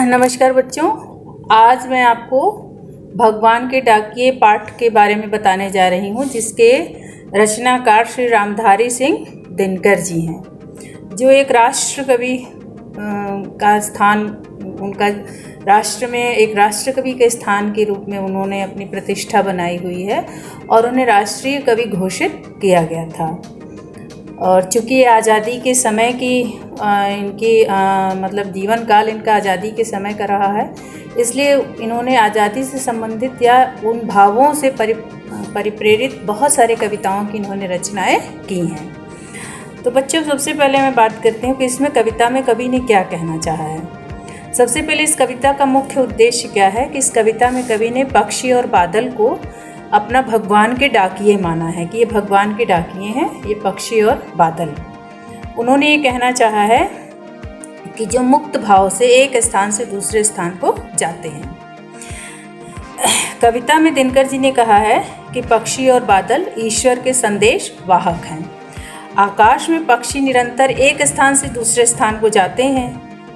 नमस्कार बच्चों, आज मैं आपको भगवान के डाकिए पाठ के बारे में बताने जा रही हूँ, जिसके रचनाकार श्री रामधारी सिंह दिनकर जी हैं, जो एक राष्ट्र कवि का स्थान, उनका राष्ट्र में एक राष्ट्र कवि के स्थान के रूप में उन्होंने अपनी प्रतिष्ठा बनाई हुई है और उन्हें राष्ट्रीय कवि घोषित किया गया था। और चूँकि आज़ादी के समय की इनकी मतलब जीवन काल इनका आज़ादी के समय का रहा है, इसलिए इन्होंने आज़ादी से संबंधित या उन भावों से परिप्रेरित बहुत सारे कविताओं की इन्होंने रचनाएं की हैं। तो बच्चों, सबसे पहले मैं बात करती हूँ कि इसमें कविता में कवि ने क्या कहना चाहा है। सबसे पहले इस कविता का मुख्य उद्देश्य क्या है कि इस कविता में कवि ने पक्षी और बादल को अपना भगवान के डाकिए माना है कि ये भगवान के डाकिए हैं, ये पक्षी और बादल। उन्होंने ये कहना चाहा है कि जो मुक्त भाव से एक स्थान से दूसरे स्थान को जाते हैं। कविता में दिनकर जी ने कहा है कि पक्षी और बादल ईश्वर के संदेश वाहक हैं। आकाश में पक्षी निरंतर एक स्थान से दूसरे स्थान को जाते हैं,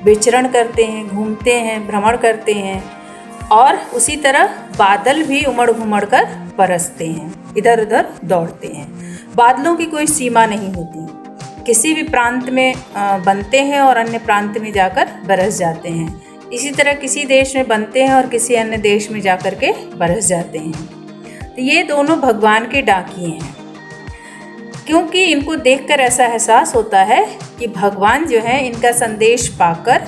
विचरण करते हैं, घूमते हैं, भ्रमण करते हैं, और उसी तरह बादल भी उमड़ घुमड़ कर बरसते हैं, इधर उधर दौड़ते हैं। बादलों की कोई सीमा नहीं होती, किसी भी प्रांत में बनते हैं और अन्य प्रांत में जाकर बरस जाते हैं। इसी तरह किसी देश में बनते हैं और किसी अन्य देश में जाकर के बरस जाते हैं। तो ये दोनों भगवान के डाकिए हैं, क्योंकि इनको देखकर ऐसा एहसास होता है कि भगवान जो है इनका संदेश पाकर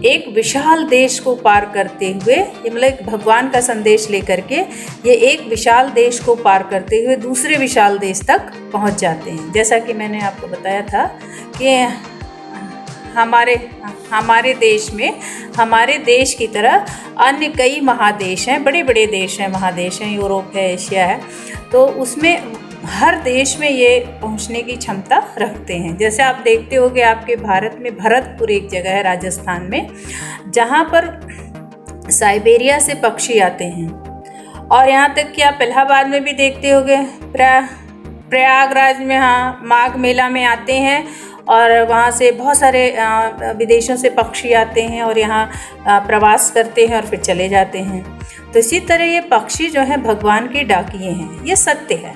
एक विशाल देश को पार करते हुए, ये मतलब भगवान का संदेश लेकर के ये एक विशाल देश को पार करते हुए दूसरे विशाल देश तक पहुंच जाते हैं। जैसा कि मैंने आपको बताया था कि हमारे देश में, हमारे देश की तरह अन्य कई महादेश हैं, बड़े बड़े देश हैं, महादेश हैं, यूरोप है, एशिया है, तो उसमें हर देश में ये पहुंचने की क्षमता रखते हैं। जैसे आप देखते हो कि आपके भारत में भरतपुर एक जगह है राजस्थान में, जहाँ पर साइबेरिया से पक्षी आते हैं, और यहाँ तक कि आप इलाहाबाद में भी देखते होगे, प्रयागराज में, हाँ, माघ मेला में आते हैं और वहाँ से बहुत सारे विदेशों से पक्षी आते हैं और यहाँ प्रवास करते हैं और फिर चले जाते हैं। तो इसी तरह ये पक्षी जो है भगवान के डाकिए हैं, ये सत्य है।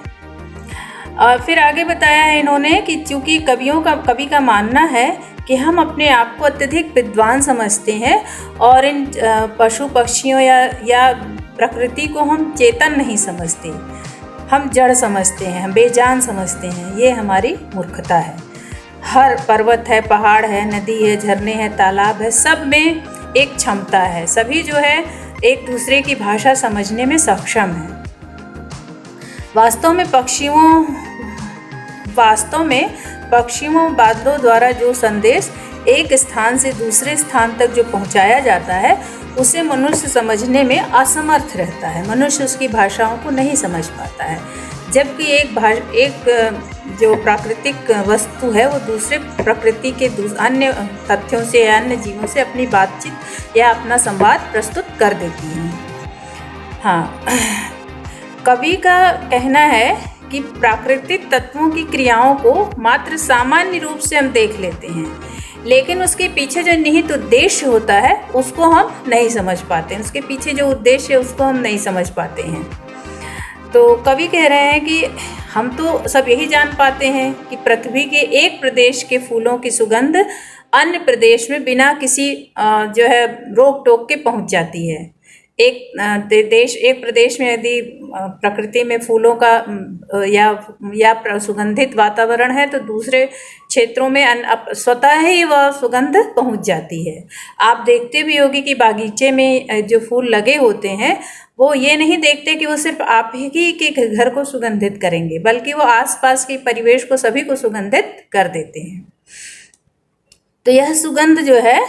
और फिर आगे बताया है इन्होंने कि चूँकि कवि का मानना है कि हम अपने आप को अत्यधिक विद्वान समझते हैं और इन पशु पक्षियों या प्रकृति को हम चेतन नहीं समझते, हम जड़ समझते हैं, हम बेजान समझते हैं। ये हमारी मूर्खता है। हर पर्वत है, पहाड़ है, नदी है, झरने हैं, तालाब है, सब में एक क्षमता है। सभी जो है एक दूसरे की भाषा समझने में सक्षम है। वास्तव में पक्षियों बादलों द्वारा जो संदेश एक स्थान से दूसरे स्थान तक जो पहुंचाया जाता है, उसे मनुष्य समझने में असमर्थ रहता है। मनुष्य उसकी भाषाओं को नहीं समझ पाता है, जबकि एक जो प्राकृतिक वस्तु है वो दूसरे प्रकृति के अन्य तथ्यों से या अन्य जीवों से अपनी बातचीत या अपना संवाद प्रस्तुत कर देती है। हाँ, कवि का कहना है कि प्राकृतिक तत्वों की क्रियाओं को मात्र सामान्य रूप से हम देख लेते हैं, लेकिन उसके पीछे जो निहित उद्देश्य होता है उसको हम नहीं समझ पाते हैं। उसके पीछे जो उद्देश्य है उसको हम नहीं समझ पाते हैं। तो कवि कह रहे हैं कि हम तो सब यही जान पाते हैं कि पृथ्वी के एक प्रदेश के फूलों की सुगंध अन्य प्रदेश में बिना किसी जो है रोक टोक के पहुंच जाती है। एक प्रदेश में यदि प्रकृति में फूलों का या सुगंधित वातावरण है, तो दूसरे क्षेत्रों में स्वतः ही वह सुगंध पहुंच जाती है। आप देखते भी होंगे कि बागीचे में जो फूल लगे होते हैं, वो ये नहीं देखते कि वो सिर्फ आप ही के घर को सुगंधित करेंगे, बल्कि वो आसपास के परिवेश को, सभी को सुगंधित कर देते हैं। तो यह सुगंध जो है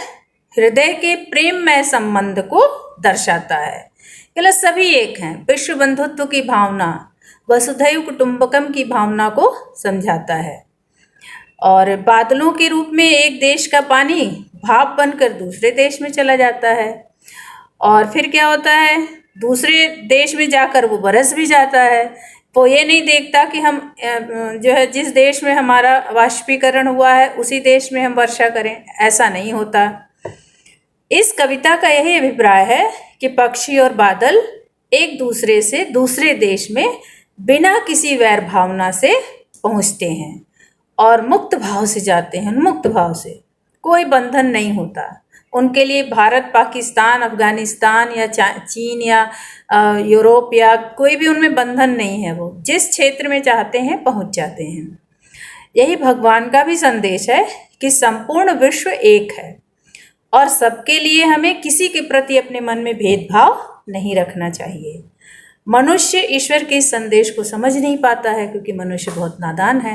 हृदय के प्रेममय संबंध को दर्शाता है। केवल सभी एक हैं, विश्व बंधुत्व की भावना, वसुधैव कुटुंबकम की भावना को समझाता है। और बादलों के रूप में एक देश का पानी भाप बनकर दूसरे देश में चला जाता है, और फिर क्या होता है, दूसरे देश में जाकर वो बरस भी जाता है। वो ये नहीं देखता कि हम जो है जिस देश में हमारा वाष्पीकरण हुआ है उसी देश में हम वर्षा करें, ऐसा नहीं होता। इस कविता का यही अभिप्राय है कि पक्षी और बादल एक दूसरे से दूसरे देश में बिना किसी वैर भावना से पहुंचते हैं और मुक्त भाव से जाते हैं, मुक्त भाव से, कोई बंधन नहीं होता उनके लिए। भारत, पाकिस्तान, अफगानिस्तान या चीन या यूरोप या कोई भी उनमें बंधन नहीं है, वो जिस क्षेत्र में चाहते हैं पहुंच जाते हैं। यही भगवान का भी संदेश है कि संपूर्ण विश्व एक है और सबके लिए हमें किसी के प्रति अपने मन में भेदभाव नहीं रखना चाहिए। मनुष्य ईश्वर के इस संदेश को समझ नहीं पाता है क्योंकि मनुष्य बहुत नादान है।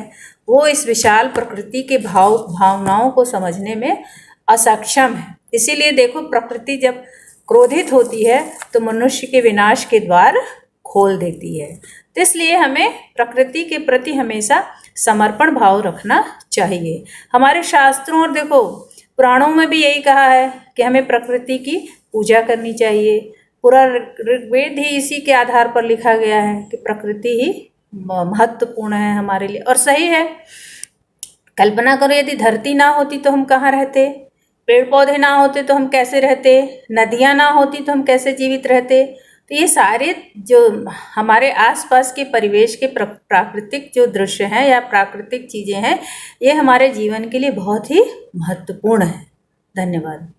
वो इस विशाल प्रकृति के भावनाओं को समझने में असक्षम है। इसीलिए देखो, प्रकृति जब क्रोधित होती है तो मनुष्य के विनाश के द्वार खोल देती है। तो इसलिए हमें प्रकृति के प्रति हमेशा समर्पण भाव रखना चाहिए। हमारे शास्त्रों और देखो पुराणों में भी यही कहा है कि हमें प्रकृति की पूजा करनी चाहिए। पूरा ऋग्वेद ही इसी के आधार पर लिखा गया है कि प्रकृति ही महत्वपूर्ण है हमारे लिए। और सही है, कल्पना करो यदि धरती ना होती तो हम कहाँ रहते, पेड़ पौधे ना होते तो हम कैसे रहते, नदियाँ ना होती तो हम कैसे जीवित रहते। तो ये सारे जो हमारे आसपास के परिवेश के प्राकृतिक जो दृश्य हैं या प्राकृतिक चीज़ें हैं, ये हमारे जीवन के लिए बहुत ही महत्वपूर्ण है। धन्यवाद।